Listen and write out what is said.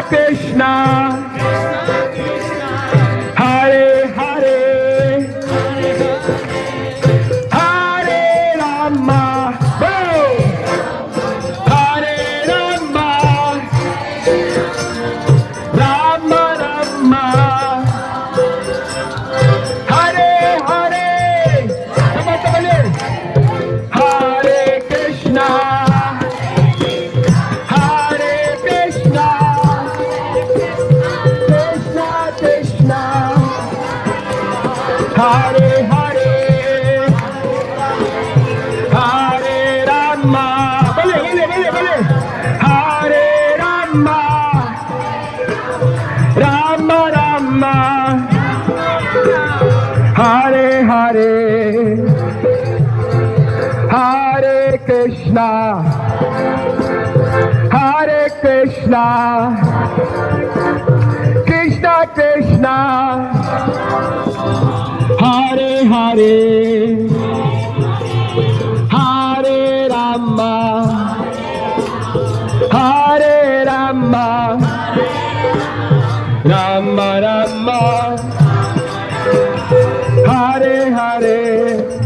Krishna, Hare Hare, Hare Rama, Hare Rama, Rama Rama, Hare Hare. Sabay-sabay. Hare Krishna, Hare Krishna, Krishna Krishna, Hare Hare, Hare Rama. Bale. Hare Rama, Rama Rama, Hare Hare, Hare Krishna, Hare Krishna, Krishna Krishna, Hare Hare, Hare Rama, Hare Rama, Rama Rama,